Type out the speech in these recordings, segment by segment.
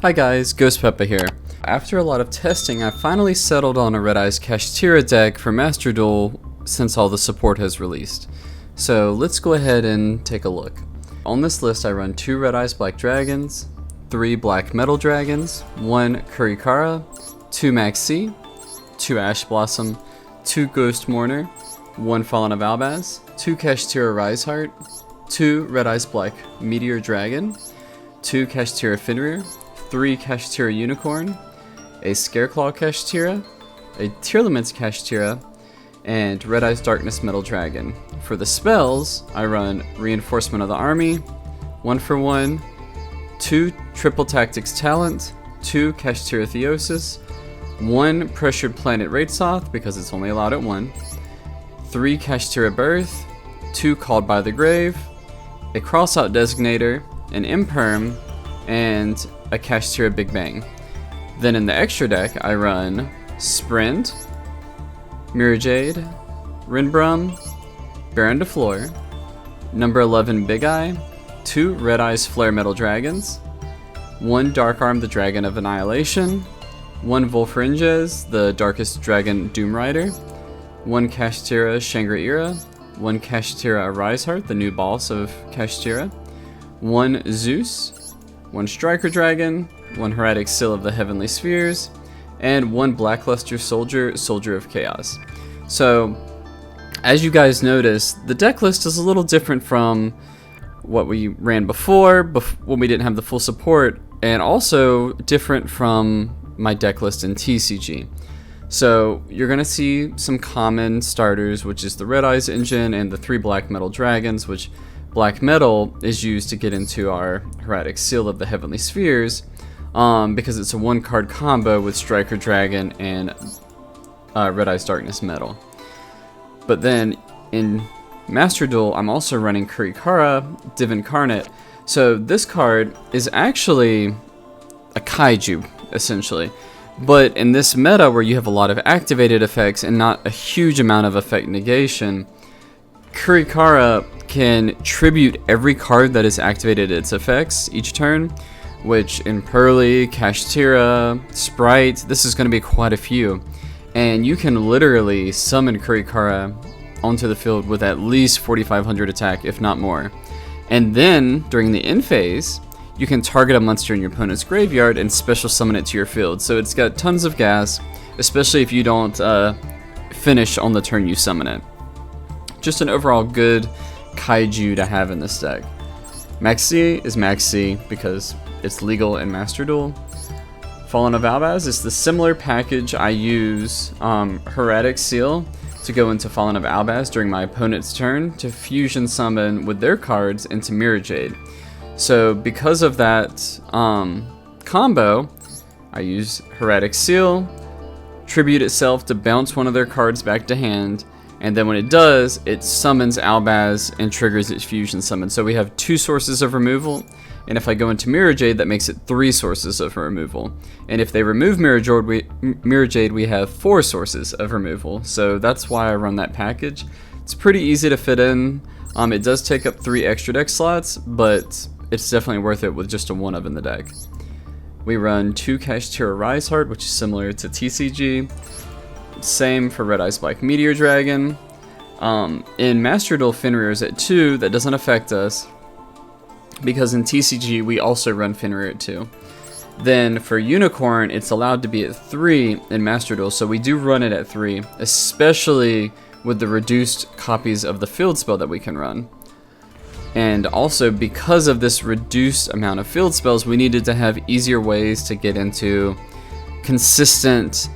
Hi guys, Ghost Peppa here. After a lot of testing, I finally settled on a Red-Eyes Kashtira deck for Master Duel since all the support has released. So let's go ahead and take a look. On this list I run 2 Red-Eyes Black Dragons, 3 Black Metal Dragons, 1 Kashtira, 2 Maxi, 2 Ash Blossom, 2 Ghost Mourner, 1 Fallen of Albaz, 2 Kashtira Riseheart, 2 Red-Eyes Black Meteor Dragon, 2 Kashtira Fenrir, 3 Kashtira Unicorn, a Scareclaw Kashtira, a Tearlaments Kashtira, and Red-Eyes Darkness Metal Dragon. For the spells, I run Reinforcement of the Army, 1 for 1, 2 Triple Tactics Talent, 2 Kashtiratheosis, 1 Pressured Planet Raidsoth because it's only allowed at 1, 3 Kashtira Birth, 2 Called by the Grave, a Crossout Designator, an Imperm, and a Kashtira Big Bang. Then in the extra deck, I run Sprint, Mirror Jade, Rinbrum, Baronne de Fleur, number 11 Big Eye, 2 Red-Eyes Flare Metal Dragons, 1 Dark Arm the Dragon of Annihilation, 1 Volfringes, the Darkest Dragon Doomrider, 1 Kashtira Shangri-Ira, 1 Kashtira Riseheart, the new boss of Kashtira, 1 Zeus, 1 Striker Dragon, 1 Hieratic Seal of the Heavenly Spheres, and 1 Blackluster Soldier, Soldier of Chaos. So, as you guys notice, the deck list is a little different from what we ran before when we didn't have the full support, and also different from my deck list in TCG. So, you're going to see some common starters, which is the Red-Eyes engine and the 3 Black Metal Dragons, which Black Metal is used to get into our Hieratic Seal of the Heavenly Spheres, because it's a 1-card combo with Striker Dragon and Red-Eyes Darkness Metal. But then in Master Duel, I'm also running Kashtira Div Incarnate. So this card is actually a kaiju, essentially. But in this meta where you have a lot of activated effects and not a huge amount of effect negation, Kashtira can tribute every card that is activated its effects each turn, which in Pearly, Kashtira, Sprite, this is going to be quite a few. And you can literally summon Kashtira onto the field with at least 4,500 attack, if not more. And then, during the end phase, you can target a monster in your opponent's graveyard and special summon it to your field. So it's got tons of gas, especially if you don't finish on the turn you summon it. Just an overall good kaiju to have in this deck. Maxi is Maxi because it's legal in Master Duel. Fallen of Albaz is the similar package. I use Hieratic Seal to go into Fallen of Albaz during my opponent's turn to fusion summon with their cards into Mirror Jade. So because of that combo, I use Hieratic Seal, tribute itself to bounce one of their cards back to hand, and then when it does, it summons Albaz and triggers its fusion summon. So we have 2 sources of removal, and if I go into Mirror Jade, that makes it 3 sources of removal. And if they remove Mirror Jade, we have 4 sources of removal. So that's why I run that package. It's pretty easy to fit in. It does take up 3 extra deck slots, but it's definitely worth it with just a 1-of in the deck. We run 2 Kashtira Riseheart, which is similar to TCG. Same for Red-Eyes Black Meteor Dragon. In Master Duel, Fenrir is at 2. That doesn't affect us, because in TCG we also run Fenrir at 2. Then for Unicorn, it's allowed to be at 3 in Master Duel, so we do run it at 3, especially with the reduced copies of the field spell that we can run. And also, because of this reduced amount of field spells, we needed to have easier ways to get into consistent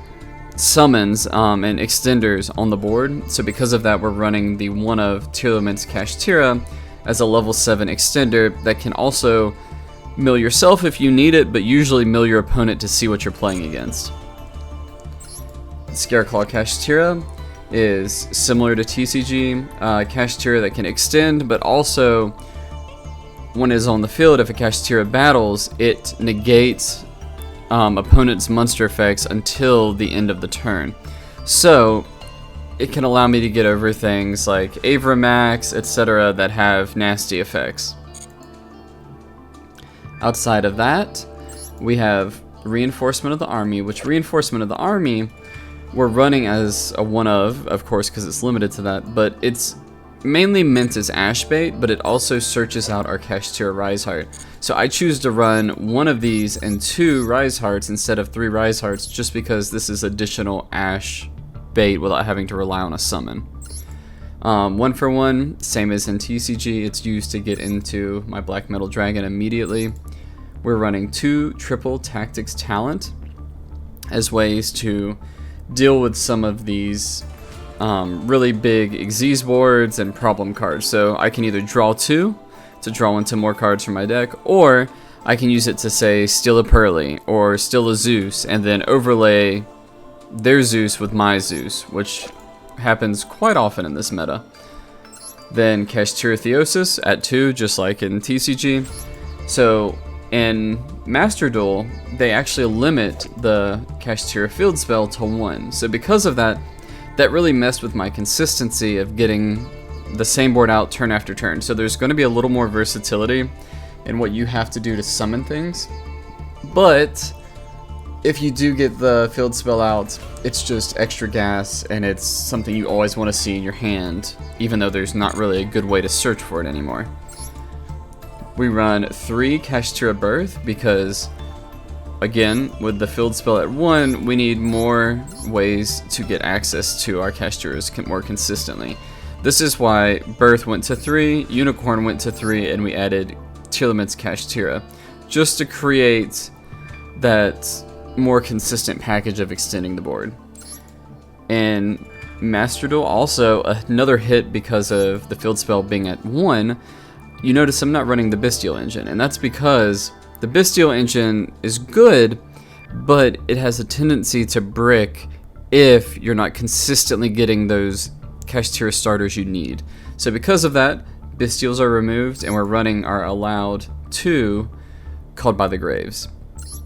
summons and extenders on the board. So because of that, we're running the 1-of Tearlaments Kashtira as a level 7 extender that can also mill yourself if you need it, but usually mill your opponent to see what you're playing against. Scareclaw Kashtira is similar to TCG, Kashtira that can extend, but also when it is on the field, if a Kashtira battles, it negates opponent's monster effects until the end of the turn. So it can allow me to get over things like Avramax, etc. that have nasty effects. Outside of that, we have Reinforcement of the Army, which Reinforcement of the Army we're running as a one of course, because it's limited to that, but it's mainly meant as ash bait, but it also searches out our Kashtira Rise Heart. So I choose to run one of these and 2 Rise Hearts instead of 3 Rise Hearts, just because this is additional ash bait without having to rely on a summon. 1 for 1, same as in TCG, it's used to get into my Black Metal Dragon immediately. We're running 2 Triple Tactics Talent as ways to deal with some of these really big Xyz boards and problem cards. So I can either draw 2 to draw into more cards from my deck, or I can use it to say steal a Pearly or steal a Zeus and then overlay their Zeus with my Zeus, which happens quite often in this meta. Then Kashtiratheosis at 2, just like in TCG. So in Master Duel, they actually limit the Kashtira field spell to 1. So because of that, that really messed with my consistency of getting the same board out turn after turn. So there's going to be a little more versatility in what you have to do to summon things. But if you do get the field spell out, it's just extra gas, and it's something you always want to see in your hand, even though there's not really a good way to search for it anymore. We run 3 Kashtira Birth because, again, with the field spell at 1, we need more ways to get access to our Kashtiras more consistently. This is why Birth went to 3, Unicorn went to 3, and we added Tearlamit's Kashtira, just to create that more consistent package of extending the board. And Master Duel also another hit because of the field spell being at 1. You notice I'm not running the Bestial engine, and that's because the Bestial engine is good, but it has a tendency to brick if you're not consistently getting those Kashtira starters you need. So because of that, Bestials are removed, and we're running our allowed 2 Called by the Graves.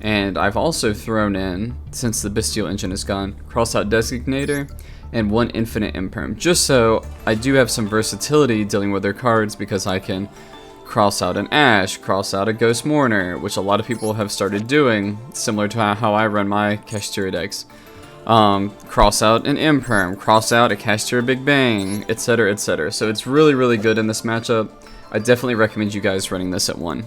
And I've also thrown in, since the Bestial engine is gone, Crossout Designator and 1 Infinite Imperm, just so I do have some versatility dealing with their cards, because I can cross out an Ash, cross out a Ghost Mourner, which a lot of people have started doing, similar to how I run my Kashtira decks. Cross out an Imperm, cross out a Kashtira Big Bang, etc, etc. So it's really, really good in this matchup. I definitely recommend you guys running this at 1.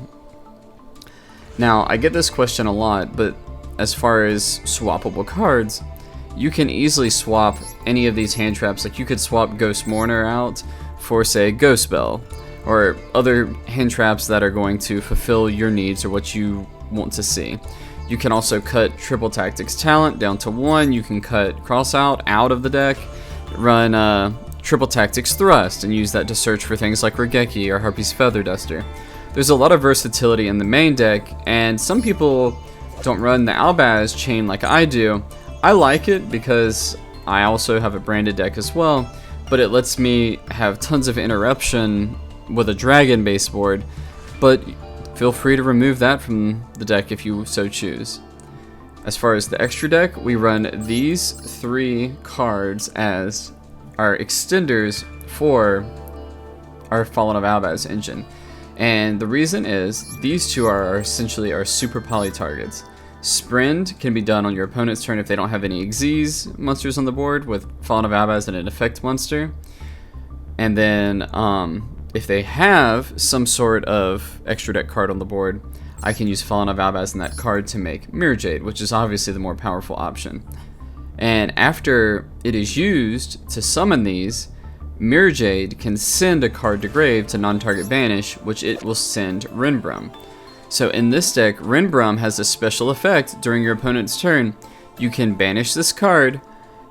Now, I get this question a lot, but as far as swappable cards, you can easily swap any of these hand traps. Like, you could swap Ghost Mourner out for, say, Ghost Spell, or other hand traps that are going to fulfill your needs or what you want to see. You can also cut Triple Tactics Talent down to 1. You can cut Cross out of the deck, run Triple Tactics Thrust, and use that to search for things like Regeki or Harpy's Feather Duster. There's a lot of versatility in the main deck, and some people don't run the Albaz chain like I do. I like it because I also have a branded deck as well, but it lets me have tons of interruption with a dragon base board, but feel free to remove that from the deck if you so choose. As far as the extra deck, we run these 3 cards as our extenders for our Fallen of Albaz engine. And the reason is, these 2 are essentially our super poly targets. Sprint can be done on your opponent's turn if they don't have any Xyz monsters on the board with Fallen of Albaz and an effect monster. And then if they have some sort of extra deck card on the board, I can use Fallen of Albaz in that card to make Mirror Jade, which is obviously the more powerful option. And after it is used to summon these, Mirror Jade can send a card to grave to non-target banish, which it will send Renbrum. So in this deck, Renbrum has a special effect during your opponent's turn. You can banish this card,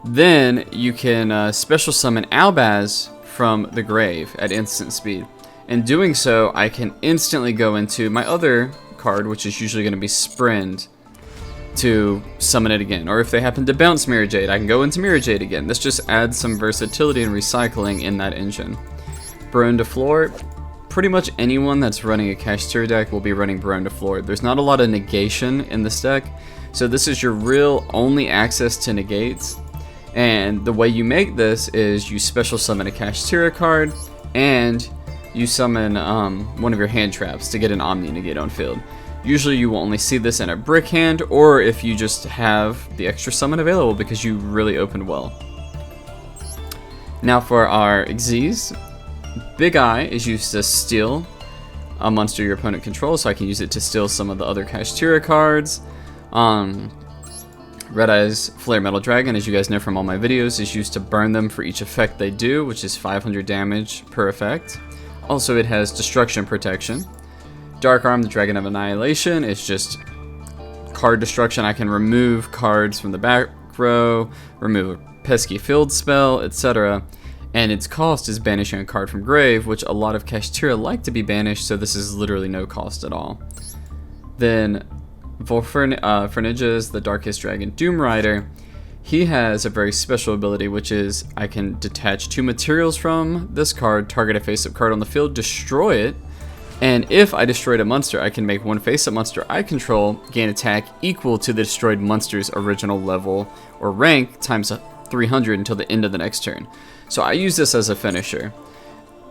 then you can special summon Albaz from the grave at instant speed. In doing so, I can instantly go into my other card, which is usually going to be Sprint, to summon it again. Or if they happen to bounce Mirror Jade, I can go into Mirror Jade again. This just adds some versatility and recycling in that engine. Baronne de Floor, pretty much anyone that's running a Kashtira deck will be running Baronne de Floor. There's not a lot of negation in this deck, so this is your real only access to negates. And the way you make this is you special summon a Kashtira card, and you summon one of your hand traps to get an Omni negate on field. Usually you will only see this in a brick hand, or if you just have the extra summon available because you really opened well. Now for our Xyz, Big Eye is used to steal a monster your opponent controls, so I can use it to steal some of the other Kashtira cards. Red-Eyes Flare Metal Dragon, as you guys know from all my videos, is used to burn them for each effect they do, which is 500 damage per effect. Also, it has Destruction Protection. Dark Arm, the Dragon of Annihilation, is just card destruction. I can remove cards from the back row, remove a pesky field spell, etc. And its cost is banishing a card from grave, which a lot of Kashtira like to be banished, so this is literally no cost at all. Then Volfernijas, the Darkest Dragon Doomrider, he has a very special ability, which is I can detach 2 materials from this card, target a face-up card on the field, destroy it, and if I destroyed a monster, I can make 1 face-up monster I control gain attack equal to the destroyed monster's original level or rank times 300 until the end of the next turn. So I use this as a finisher.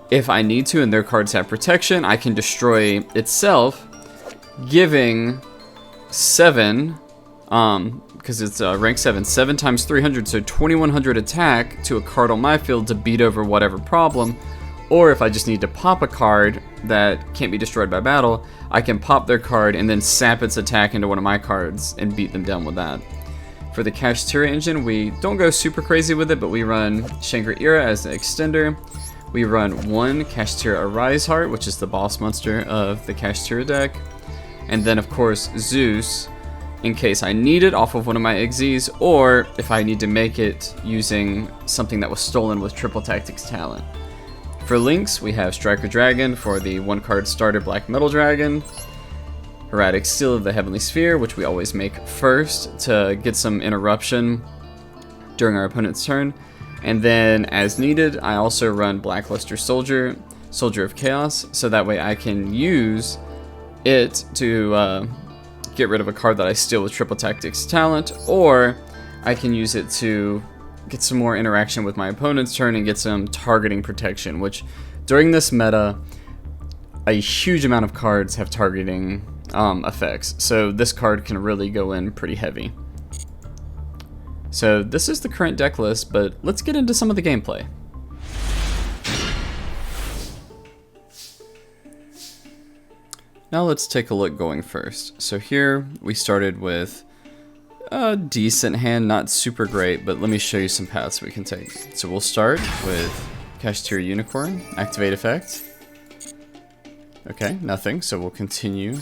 If I need to and their cards have protection, I can destroy itself, giving 7, because it's rank 7, 7 times 300, so 2100 attack to a card on my field to beat over whatever problem. Or if I just need to pop a card that can't be destroyed by battle, I can pop their card and then sap its attack into one of my cards and beat them down with that. For the Kashtira engine, we don't go super crazy with it, but we run Shangri-Ira as an extender. We run 1 Kashtira Arise Heart, which is the boss monster of the Kashtira deck. And then, of course, Zeus, in case I need it off of one of my Xyz, or if I need to make it using something that was stolen with Triple Tactics talent. For links, we have Striker Dragon for the 1-card starter Black Metal Dragon, Hieratic Seal of the Heavenly Sphere, which we always make first to get some interruption during our opponent's turn, and then as needed, I also run Blackluster Soldier, Soldier of Chaos, so that way I can use it to get rid of a card that I steal with Triple Tactics talent, or I can use it to get some more interaction with my opponent's turn and get some targeting protection, which during this meta, a huge amount of cards have targeting effects, so this card can really go in pretty heavy. So this is the current deck list, but let's get into some of the gameplay. Now let's take a look going first. So here we started with a decent hand, not super great, but let me show you some paths we can take. So we'll start with Kashtira Unicorn, activate effect. Okay, nothing, so we'll continue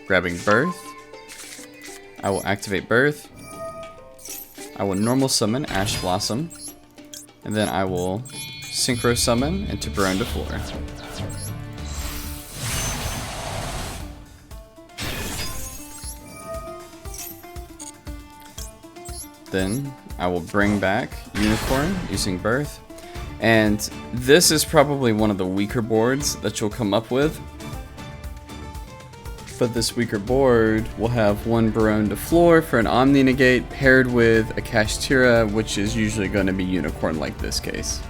grabbing Birth. I will activate Birth. I will normal summon Ash Blossom, and then I will synchro summon into Baronne de Fleur. Then I will bring back Unicorn using Birth, and this is probably one of the weaker boards that you'll come up with. But this weaker board will have 1 Baronne de Fleur for an Omni Negate paired with a Kashtira, which is usually going to be Unicorn like this case.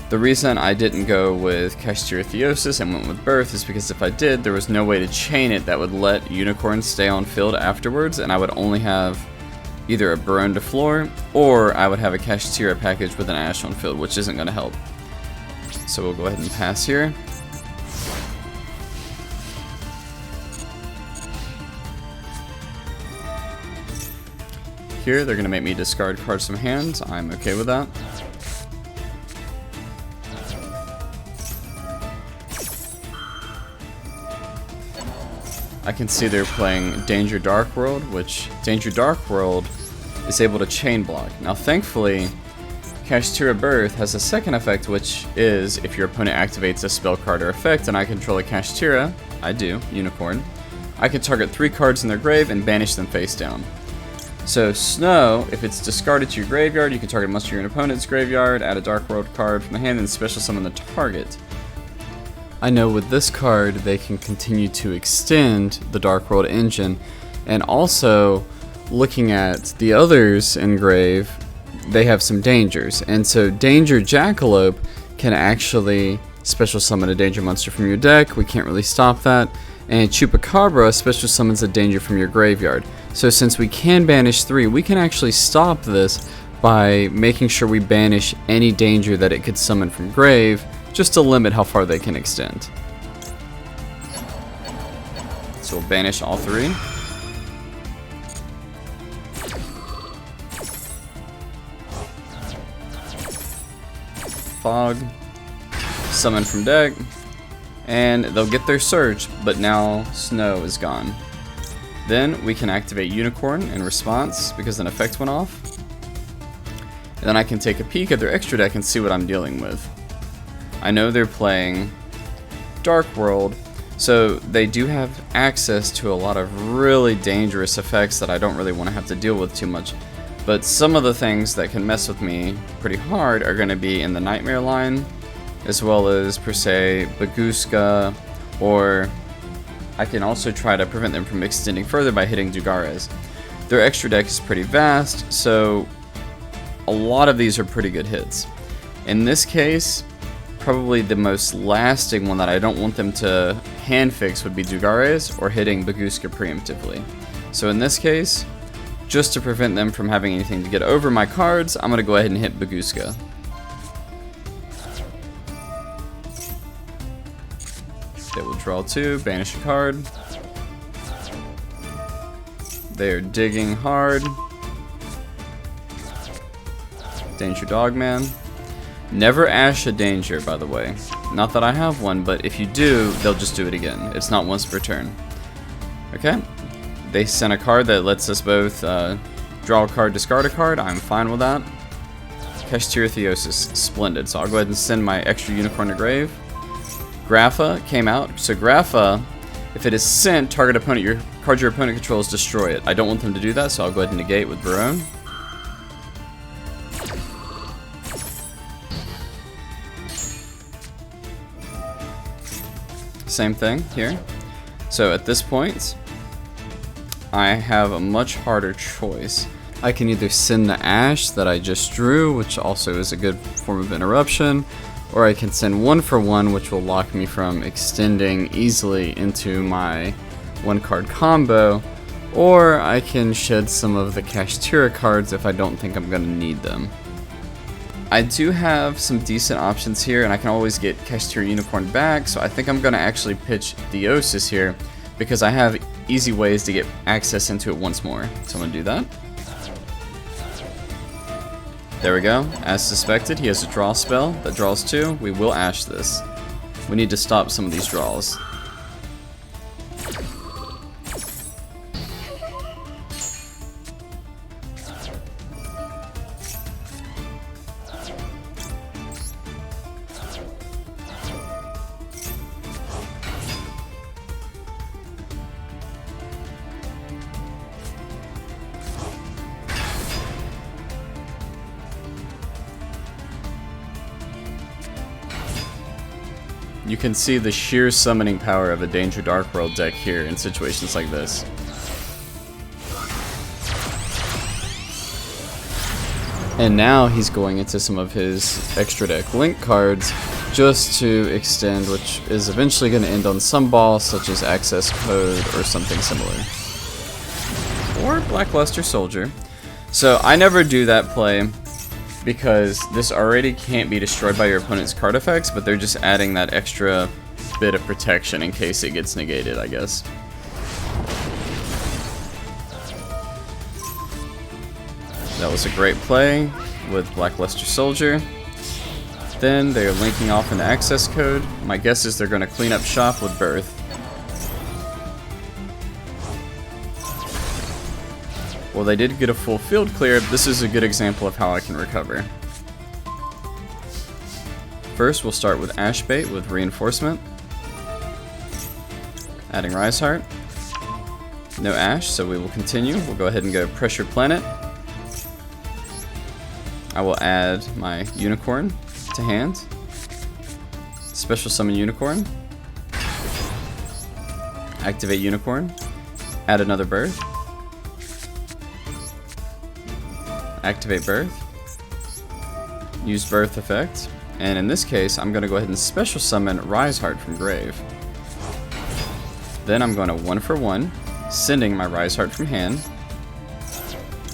The reason I didn't go with Kashtiratheosis and went with Birth is because if I did, there was no way to chain it that would let Unicorn stay on field afterwards, and I would only have either a Baronne de Fleur, or I would have a Kashtira package with an Ash on field, which isn't going to help. So we'll go ahead and pass here. Here, they're going to make me discard cards from hand. I'm okay with that. I can see they're playing Danger Dark World, which Danger Dark World is able to chain block. Now thankfully, Kashtira Birth has a second effect, which is if your opponent activates a spell card or effect and I control a Kashtira, I do, Unicorn, I can target 3 cards in their grave and banish them face down. So Snow, if it's discarded to your graveyard, you can target a monster in your opponent's graveyard, add a Dark World card from the hand, and special summon the target. I know with this card, they can continue to extend the Dark World engine, and also, looking at the others in grave, they have some dangers, and so Danger Jackalope can actually special summon a danger monster from your deck. We can't really stop that, And Chupacabra special summons a danger from your graveyard. So since we can banish 3, we can actually stop this by making sure we banish any danger that it could summon from grave, just to limit how far they can extend. So we'll banish all 3. Fog, summon from deck, and they'll get their Surge, but now Snow is gone. Then we can activate Unicorn in response because an effect went off. And then I can take a peek at their extra deck and see what I'm dealing with. I know they're playing Dark World, so they do have access to a lot of really dangerous effects that I don't really want to have to deal with too much. But some of the things that can mess with me pretty hard are going to be in the Nightmare line, as well as, per se, Baguska, or I can also try to prevent them from extending further by hitting Dugares. Their extra deck is pretty vast, so a lot of these are pretty good hits. In this case, probably the most lasting one that I don't want them to hand fix would be Dugares or hitting Baguska preemptively. So in this case, just to prevent them from having anything to get over my cards, I'm going to go ahead and hit Baguska. They will draw 2, banish a card. They are digging hard. Danger Dogman. Never Ash a danger, by the way. Not that I have one, but if you do, they'll just do it again. It's not once per turn. Okay. They sent a card that lets us both draw a card, discard a card. I'm fine with that. Kashtiratheosis. Splendid. So I'll go ahead and send my extra Unicorn to grave. Grapha came out. So Grapha, if it is sent, target opponent, your card your opponent controls, destroy it. I don't want them to do that, so I'll go ahead and negate with Baronne. Same thing here. So at this point, I have a much harder choice. I can either send the Ash that I just drew, which also is a good form of interruption, or I can send 1 for 1, which will lock me from extending easily into my 1-card combo, or I can shed some of the Kashtira cards if I don't think I'm going to need them. I do have some decent options here, and I can always get Kashtira Unicorn back, so I think I'm going to actually pitch Theosis here, because I have easy ways to get access into it once more. So I'm going to do that. There we go. As suspected, he has a draw spell that draws 2. We will Ash this. We need to stop some of these draws. You can see the sheer summoning power of a Danger Dark World deck here in situations like this. And now he's going into some of his extra deck link cards just to extend, which is eventually going to end on some boss such as Access Code or something similar. Or Blackluster Soldier. So I never do that play, because this already can't be destroyed by your opponent's card effects, but they're just adding that extra bit of protection in case it gets negated, I guess. That was a great play with Blackluster Soldier. Then they're linking off into Access Code. My guess is they're going to clean up shop with Birth. Well, they did get a full field clear. This is a good example of how I can recover. First, we'll start with Ashbait with Reinforcement. Adding Rise Heart. No Ash, so we will continue. We'll go ahead and go Pressure Planet. I will add my Unicorn to hand. Special Summon Unicorn. Activate Unicorn. Add another Birth. Activate Birth. Use Birth effect. And in this case, I'm going to go ahead and Special Summon Rise Heart from grave. Then I'm going to 1 for 1, sending my Rise Heart from hand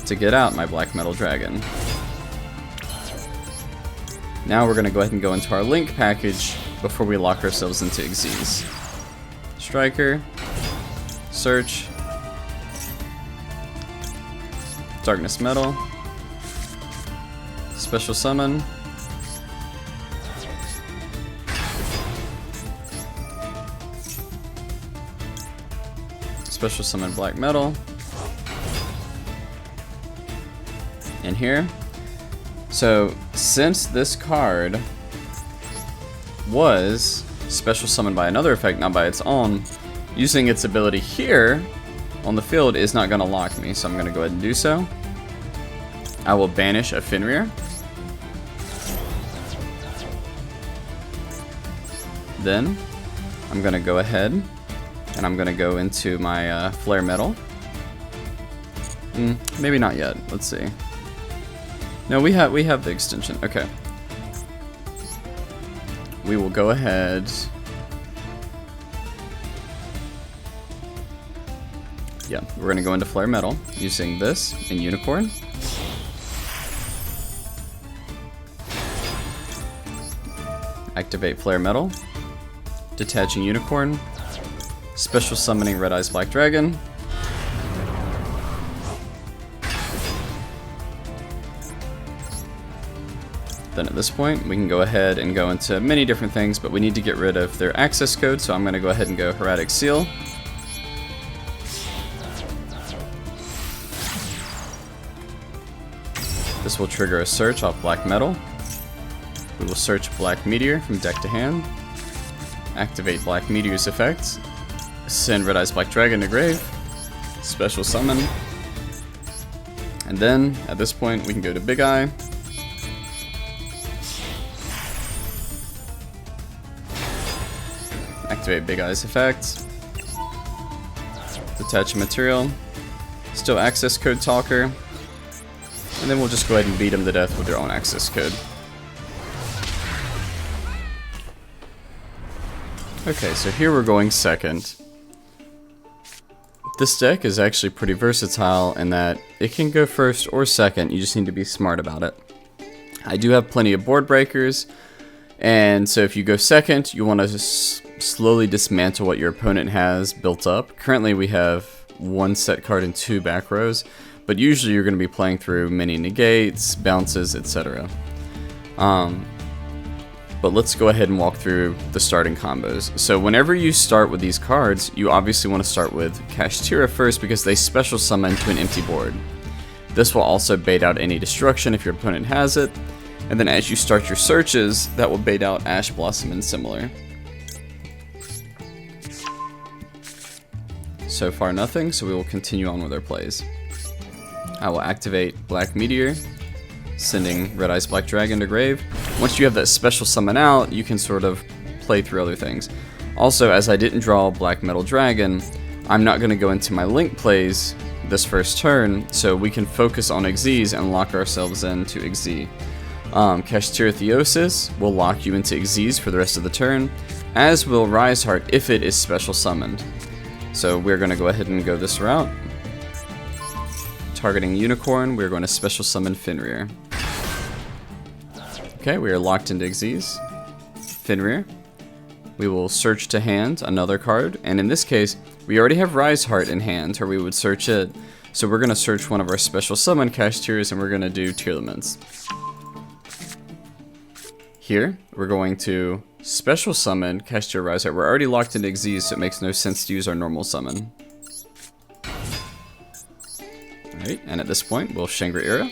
to get out my Black Metal Dragon. Now we're going to go ahead and go into our Link package before we lock ourselves into Xyz. Striker, Search, Darkness Metal, Special Summon, Special Summon Black Metal, in here. So since this card was special summoned by another effect, not by its own, using its ability here on the field is not going to lock me, so I'm going to go ahead and do so. I will banish a Fenrir. Then I'm going to go ahead and I'm going to go into my Flare Metal. Maybe not yet. Let's see. No, we have the extension. Okay. We will go ahead. Yeah, we're going to go into Flare Metal using this in Unicorn. Activate Flare Metal. Detaching Unicorn. Special summoning Red-Eyes Black Dragon. Then at this point, we can go ahead and go into many different things, but we need to get rid of their access code, so I'm going to go ahead and go Hieratic Seal. This will trigger a search off Black Metal. We will search Black Meteor from deck to hand. Activate Black Meteor's effects. Send Red-Eyes Black Dragon to grave. Special summon. And then, at this point, we can go to Big Eye. Activate Big Eye's effects. Detach a material. Still access code talker. And then we'll just go ahead and beat them to death with their own access code. Okay, so here we're going second. This deck is actually pretty versatile in that it can go first or second, you just need to be smart about it. I do have plenty of board breakers, and so if you go second, you want to just slowly dismantle what your opponent has built up. Currently we have 1 set card and 2 back rows, but usually you're going to be playing through many negates, bounces, etc. But let's go ahead and walk through the starting combos. So whenever you start with these cards, you obviously want to start with Kashtira first because they special summon to an empty board. This will also bait out any destruction if your opponent has it. And then as you start your searches, that will bait out Ash Blossom and similar. So far nothing, so we will continue on with our plays. I will activate Black Meteor, sending Red-Eyes Black Dragon to grave. Once you have that special summon out, you can sort of play through other things. Also, as I didn't draw Black Metal Dragon, I'm not going to go into my Link plays this first turn, so we can focus on Xyz and lock ourselves into Xyz. Kashtiratheosis will lock you into Xyz for the rest of the turn, as will Rise Heart if it is special summoned. So we're going to go ahead and go this route. Targeting Unicorn, we're going to special summon Fenrir. Okay, we are locked into Xyz. Fenrir. We will search to hand another card, and in this case, we already have Rise Heart in hand, or we would search it. So we're going to search one of our special summon Kashtiras, and we're going to do Tearlaments. Here, we're going to special summon Kashtira Rise Heart. We're already locked into Xyz, so it makes no sense to use our normal summon. Alright, and at this point, we'll Shangri-Ira.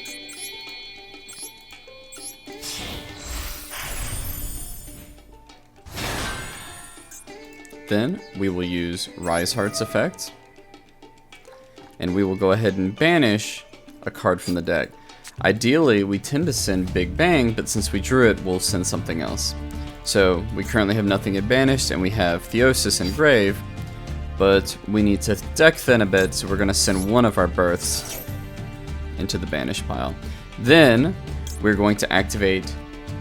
Then, we will use Rise Heart's effect. And we will go ahead and banish a card from the deck. Ideally, we tend to send Big Bang, but since we drew it, we'll send something else. So, we currently have nothing at banished, and we have Theosis and Grave. But we need to deck thin a bit, so we're going to send one of our births into the banish pile. Then, we're going to activate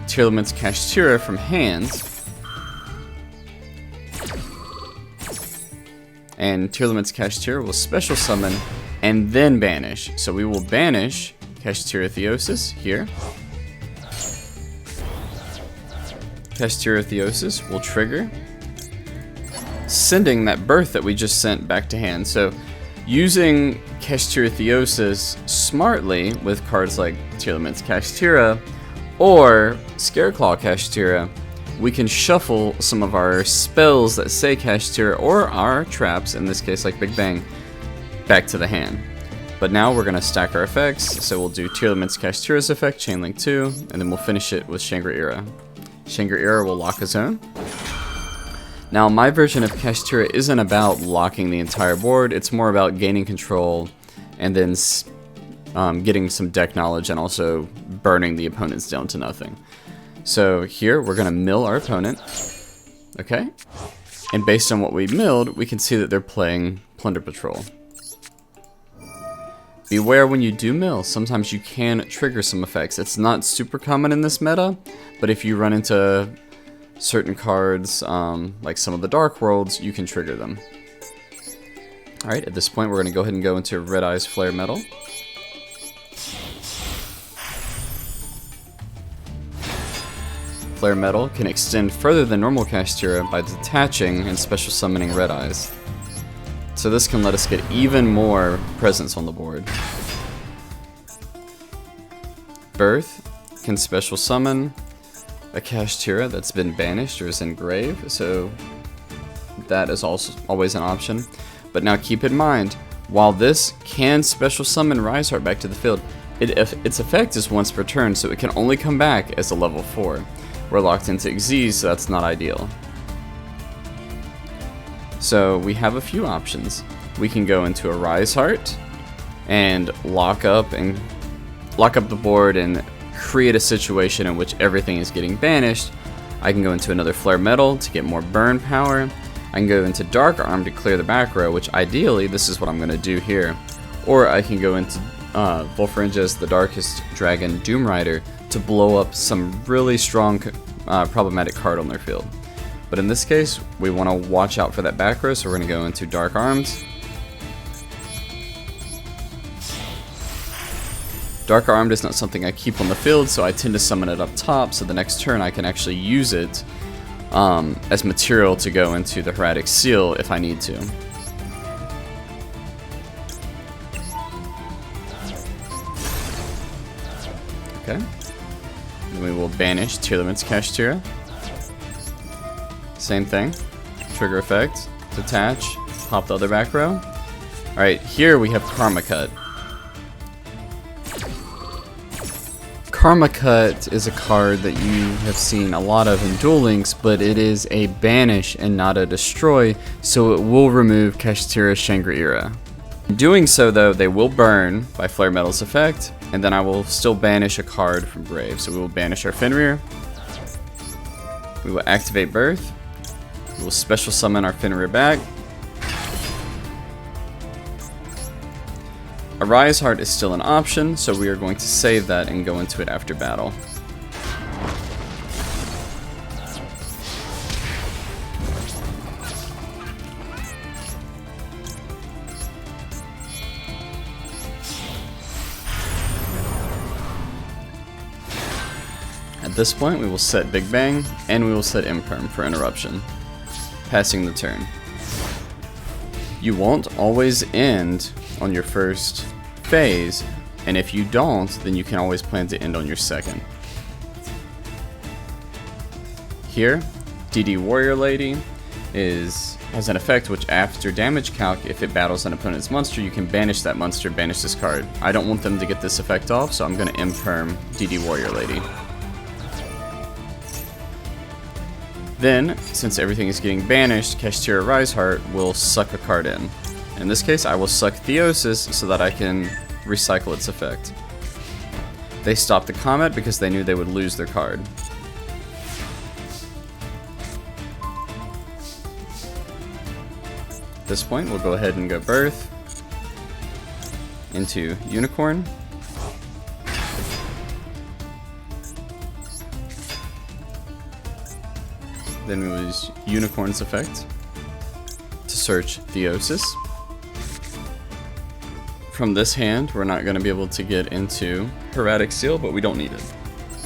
Tearlaments Kashtira from hand. And Tearlament's Kashtira will special summon and then banish. So we will banish Kashtiratheosis here. Kashtiratheosis will trigger, sending that birth that we just sent back to hand. So using Kashtiratheosis smartly with cards like Tearlament's Kashtira or Scareclaw Kashtira, we can shuffle some of our spells that say Kashtira or our traps, in this case like Big Bang, back to the hand. But now we're going to stack our effects, so we'll do Tearlament's Kashtira's effect, Chainlink 2, and then we'll finish it with Shangri-Ira. Shangri-Ira will lock a zone. Now my version of Kashtira isn't about locking the entire board, it's more about gaining control and then getting some deck knowledge and also burning the opponents down to nothing. So here we're going to mill our opponent, okay? And based on what we milled, we can see that they're playing Plunder Patrol. Beware when you do mill, sometimes you can trigger some effects. It's not super common in this meta, but if you run into certain cards, like some of the Dark Worlds, you can trigger them. Alright, at this point we're going to go ahead and go into Red-Eyes Flare Metal. Flare Metal can extend further than normal Kashtira by detaching and special summoning Red-Eyes. So this can let us get even more presence on the board. Birth can special summon a Kashtira that's been banished or is in grave, so that is also always an option. But now keep in mind, while this can special summon Riseheart back to the field, its effect is once per turn, so it can only come back as a level 4. We're locked into Xyz, so that's not ideal. So we have a few options. We can go into a Riseheart and lock up the board and create a situation in which everything is getting banished. I can go into another Flare Metal to get more burn power. I can go into Dark Arm to clear the back row, which ideally this is what I'm going to do here. Or I can go into Volfringes, the Darkest Dragon, Doomrider to blow up some really strong problematic card on their field. But in this case, we want to watch out for that back row, so we're going to go into Dark Arms. Dark Armed is not something I keep on the field, so I tend to summon it up top, so the next turn I can actually use it as material to go into the Hieratic Seal if I need to. Okay. Then we will banish Tearlament's Kashtira. Same thing. Trigger effect. Detach. Pop the other back row. Alright, here we have Karma Cut. Karma Cut is a card that you have seen a lot of in Duel Links, but it is a banish and not a destroy, so it will remove Kashtira Shangri-Ira. In doing so though, they will burn by Flare Metal's effect, and then I will still banish a card from grave. So we will banish our Fenrir, we will activate Birth, we will special summon our Fenrir back. A Riseheart is still an option, so we are going to save that and go into it after battle. At this point, we will set Big Bang, and we will set Imperm for interruption, passing the turn. You won't always end on your first phase, and if you don't, then you can always plan to end on your second. Here, DD Warrior Lady has an effect which after damage calc, if it battles an opponent's monster, you can banish that monster, banish this card. I don't want them to get this effect off, so I'm going to Imperm DD Warrior Lady. Then, since everything is getting banished, Kashtira Riseheart will suck a card in. In this case, I will suck Theosis so that I can recycle its effect. They stopped the combat because they knew they would lose their card. At this point, we'll go ahead and go Birth into Unicorn. Then we use Unicorn's effect to search Theosis. From this hand, we're not going to be able to get into Hieratic Seal, but we don't need it.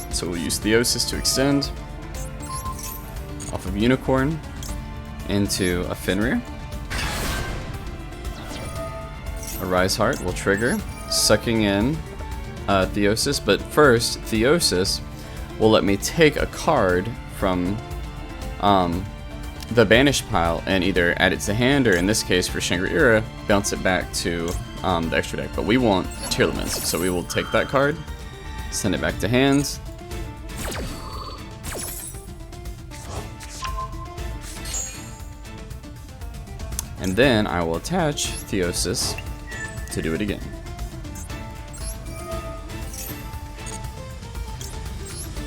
So we'll use Theosis to extend off of Unicorn into a Fenrir. A Rise Heart will trigger, sucking in Theosis, but first, Theosis will let me take a card from the banished pile and either add it to hand, or in this case for Shangri-Ira, bounce it back to the extra deck. But we want Tearlaments, so we will take that card, send it back to hand. And then I will attach Theosis to do it again.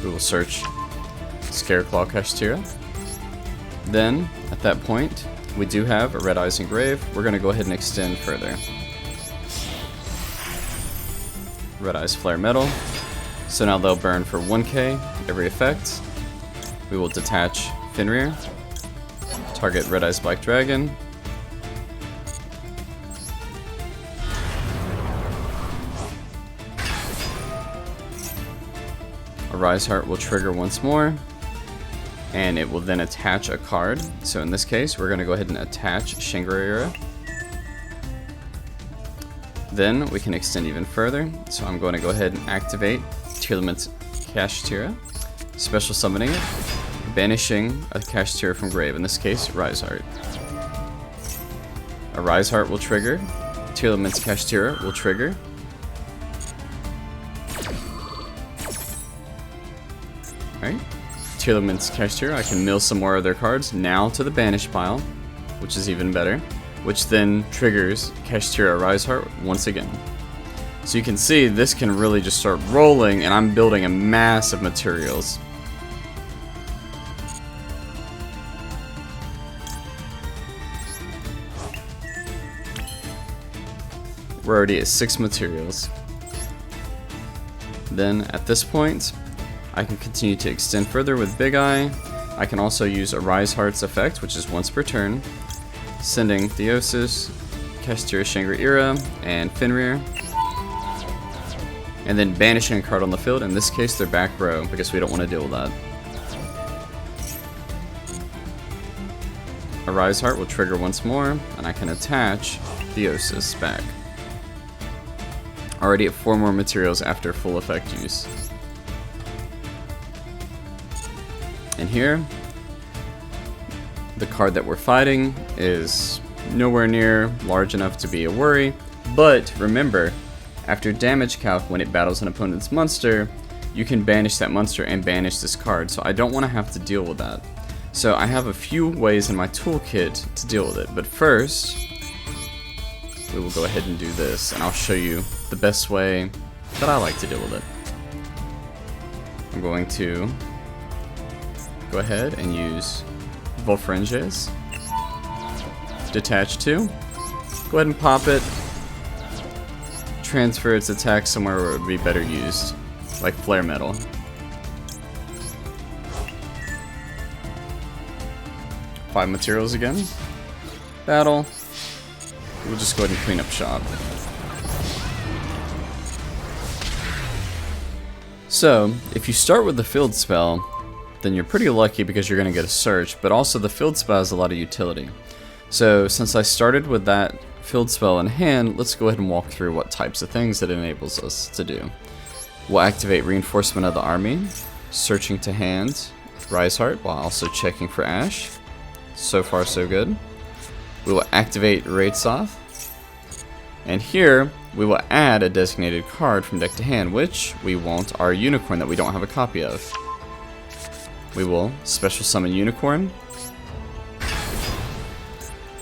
We will search Scareclaw Kashtira. Then, at that point, we do have a Red-Eyes Engrave. We're going to go ahead and extend further. Red-Eyes Flare Metal. So now they'll burn for 1k every effect. We will detach Fenrir. Target Red-Eyes Black Dragon. A Rise Heart will trigger once more, and it will then attach a card. So in this case, we're going to go ahead and attach Shangri-Ira. Then we can extend even further. So I'm going to go ahead and activate Red-Eyes Kashtira, special summoning it, banishing a Kashtira from grave, in this case, Rise Heart. A Rise Heart will trigger, Red-Eyes Kashtira will trigger. Alright, Red-Eyes Kashtira, I can mill some more of their cards now to the banished pile, which is even better, which then triggers Kashtira Rise Heart once again. So you can see this can really just start rolling, and I'm building a mass of materials. We're already at 6 materials. Then at this point, I can continue to extend further with Big Eye. I can also use a Rise Heart's effect, which is once per turn, sending Theosis, Kashtira Shangri-Ira, and Fenrir, and then banishing a card on the field. In this case, their back row, because we don't want to deal with that. A Rise Heart will trigger once more, and I can attach Theosis back. Already at 4 more materials after full effect use. And here, the card that we're fighting is nowhere near large enough to be a worry, but remember, after damage calc, when it battles an opponent's monster, you can banish that monster and banish this card, so I don't want to have to deal with that. So I have a few ways in my toolkit to deal with it, but first, we will go ahead and do this, and I'll show you the best way that I like to deal with it. I'm going to go ahead and use Volfrenges. Detach 2. Go ahead and pop it. Transfer its attack somewhere where it would be better used, like Flare Metal. Five materials again. Battle. We'll just go ahead and clean up shop. So, if you start with the field spell, then you're pretty lucky because you're going to get a search, but also the field spell has a lot of utility. So since I started with that field spell in hand, let's go ahead and walk through what types of things it enables us to do. We'll activate Reinforcement of the Army, searching to hand Rise Heart while also checking for Ash. So far so good. We will activate Raidsoth, and here we will add a designated card from deck to hand, which we want our Unicorn that we don't have a copy of. We will special summon Unicorn,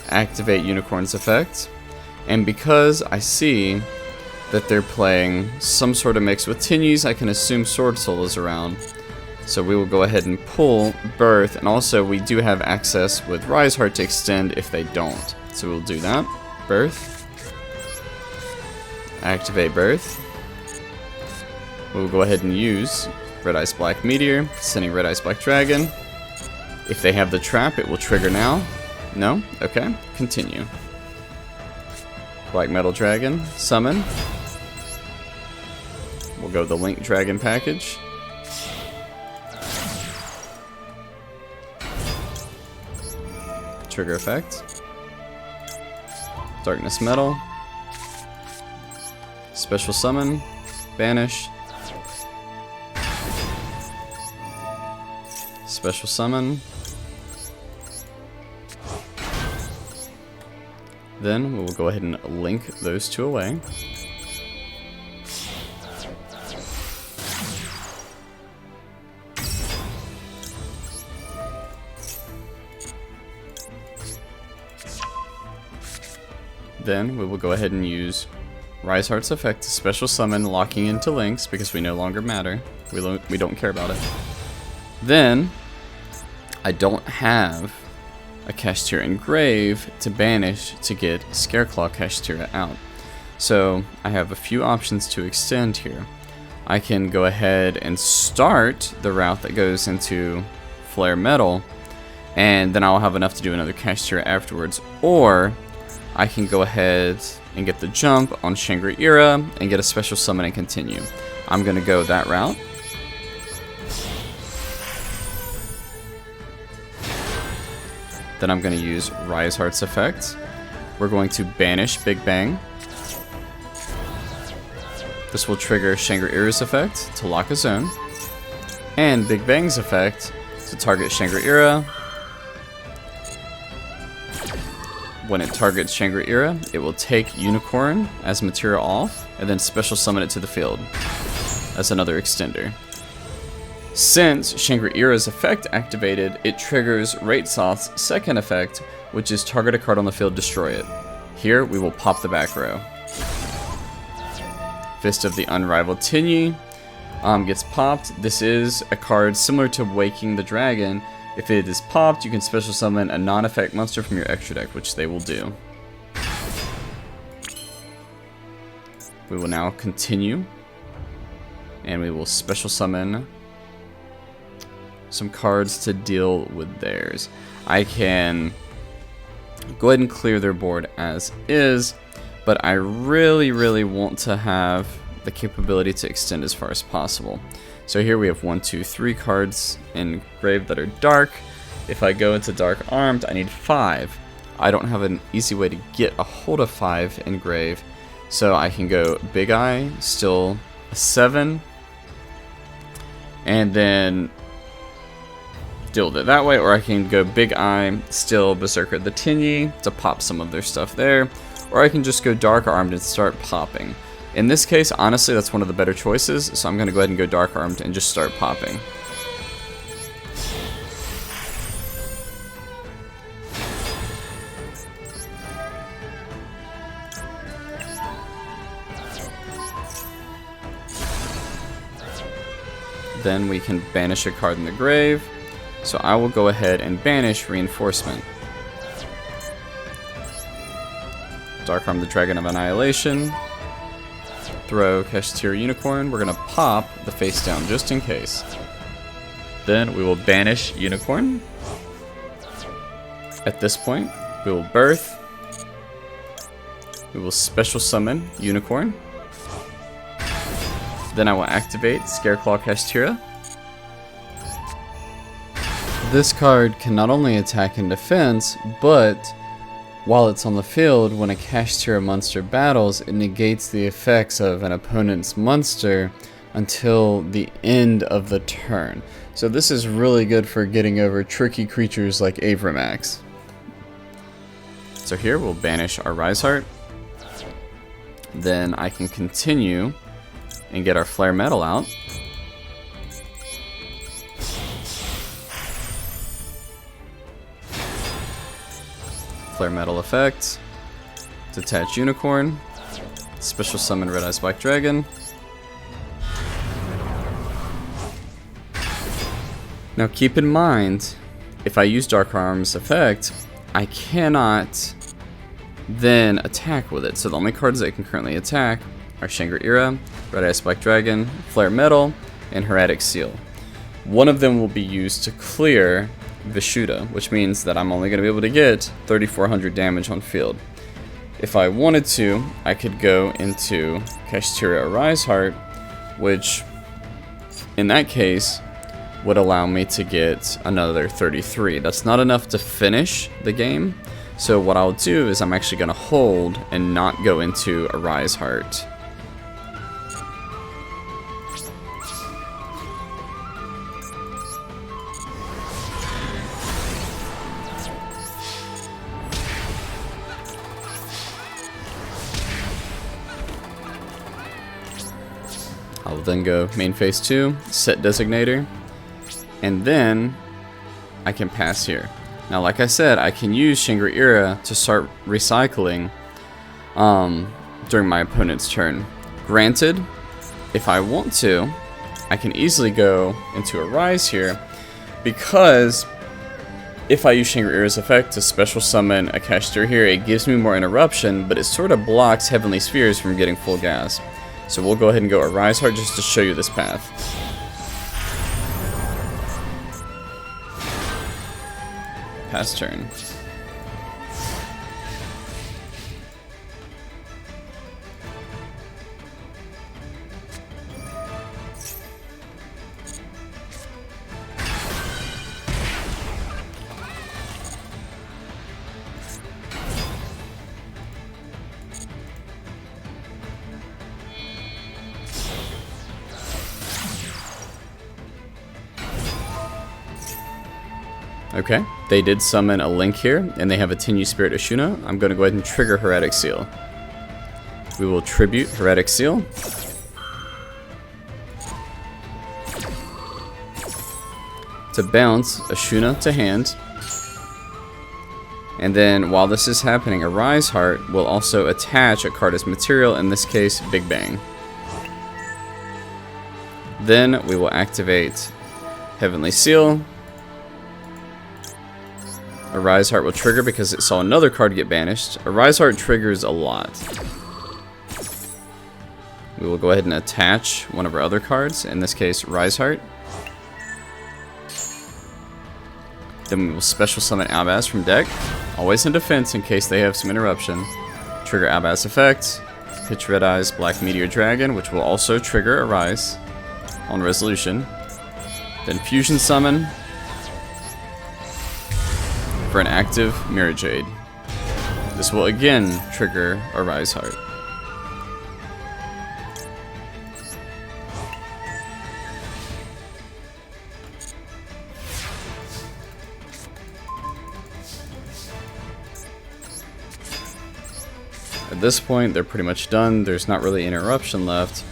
activate Unicorn's effect, and because I see that they're playing some sort of mix with Tinnies, I can assume Sword Soul is around. So we will go ahead and pull Birth, and also we do have access with Rise Heart to extend if they don't. So we'll do that. Birth. Activate Birth. We'll go ahead and use Red-Eyes Black Meteor, sending Red-Eyes Black Dragon. If they have the trap, it will trigger now. No? Okay, continue. Black Metal Dragon, summon. We'll go the Link Dragon package. Trigger effect. Darkness Metal. Special summon. Banish. Special summon. Then we will go ahead and link those two away. Then we will go ahead and use Rise Heart's effect to special summon, locking into links because we no longer matter. We don't care about it. Then I don't have a Kashtira engrave to banish to get Scareclaw Kashtira out. So I have a few options to extend here. I can go ahead and start the route that goes into Flare Metal, and then I'll have enough to do another Kashtira afterwards. Or I can go ahead and get the jump on Shangri-Ira and get a special summon and continue. I'm going to go that route. Then I'm going to use Rise Heart's effect. We're going to banish Big Bang. This will trigger Shangri-Ira's effect to lock a zone. And Big Bang's effect to target Shangri-Ira. When it targets Shangri-Ira, it will take Unicorn as material off, and then special summon it to the field as another extender. Since Shangri-Ira's effect activated, it triggers Raitsoth's second effect, which is target a card on the field, destroy it. Here, we will pop the back row. Fist of the Unrivaled Tinyi gets popped. This is a card similar to Waking the Dragon. If it is popped, you can special summon a non-effect monster from your extra deck, which they will do. We will now continue, and we will special summon some cards to deal with theirs. I can go ahead and clear their board as is, but I really want to have the capability to extend as far as possible. So here we have 1, 2, 3 cards engraved that are dark. If I go into Dark Armed, I need 5. I don't have an easy way to get a hold of 5 engraved, so I can go Big Eye, still a 7, and then deal with it that way, or I can go Big Eye, still Berserker the Tinyi to pop some of their stuff there, or I can just go Dark Armed and start popping. In this case, honestly, that's one of the better choices, so I'm going to go ahead and go Dark Armed and just start popping. Then we can banish a card in the grave, so I will go ahead and banish Reinforcement. Dark Arm the Dragon of Annihilation. Throw Kashtira Unicorn. We're going to pop the face down just in case. Then we will banish Unicorn. At this point, we will birth. We will special summon Unicorn. Then I will activate Scareclaw Kashtira. This card can not only attack in defense, but while it's on the field, when a Kashtira monster battles, it negates the effects of an opponent's monster until the end of the turn. So this is really good for getting over tricky creatures like Avramax. So here we'll banish our Rise Heart. Then I can continue and get our Flare Metal out. Flare Metal effect. Detach Unicorn. Special summon Red-Eyes Black Dragon. Now keep in mind, if I use Dark Arm's effect, I cannot then attack with it. So the only cards that I can currently attack are Shangri-Ira, Red-Eyes Black Dragon, Flare Metal, and Hieratic Seal. One of them will be used to clear Vishuddha, which means that I'm only going to be able to get 3,400 damage on field. If I wanted to, I could go into Kashtira Arise Heart, which in that case would allow me to get another 33. That's not enough to finish the game, so what I'll do is I'm actually going to hold and not go into Arise Heart. I'll then go main phase 2, set designator, and then I can pass here. Now, like I said, I can use Shangri-Ira to start recycling during my opponent's turn. Granted, if I want to, I can easily go into Arise here, because if I use Shangri-Ira's effect to special summon a Kashtira here, it gives me more interruption, but it sort of blocks Heavenly Spheres from getting full gas. So we'll go ahead and go Arise Heart just to show you this path. Pass turn. Okay, they did summon a Link here, and they have a Tenyu Spirit Ashuna. I'm going to go ahead and trigger Hieratic Seal. We will tribute Hieratic Seal. To bounce Ashuna to hand. And then while this is happening, Arise Heart will also attach a card as material, in this case, Big Bang. Then we will activate Heavenly Seal. Arise Heart will trigger because it saw another card get banished. Arise Heart triggers a lot. We will go ahead and attach one of our other cards, in this case, Rise Heart. Then we will special summon Albaz from deck, always in defense in case they have some interruption. Trigger Albaz effect, pitch Red-Eyes Black Meteor Dragon, which will also trigger Arise on resolution. Then fusion summon for an active Mirror Jade. This will again trigger Arise Heart. At this point, they're pretty much done. There's not really interruption left,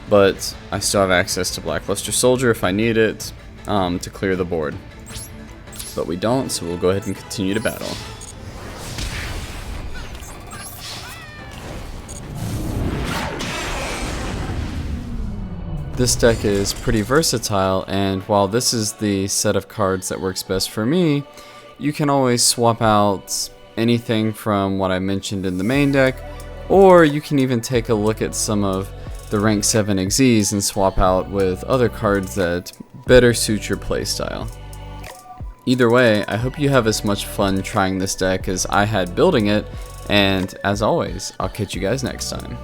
but I still have access to Blackluster Soldier if I need it to clear the board. But we don't, so we'll go ahead and continue to battle. This deck is pretty versatile, and while this is the set of cards that works best for me, you can always swap out anything from what I mentioned in the main deck, or you can even take a look at some of the rank 7 Xyz and swap out with other cards that better suit your playstyle. Either way, I hope you have as much fun trying this deck as I had building it, and as always, I'll catch you guys next time.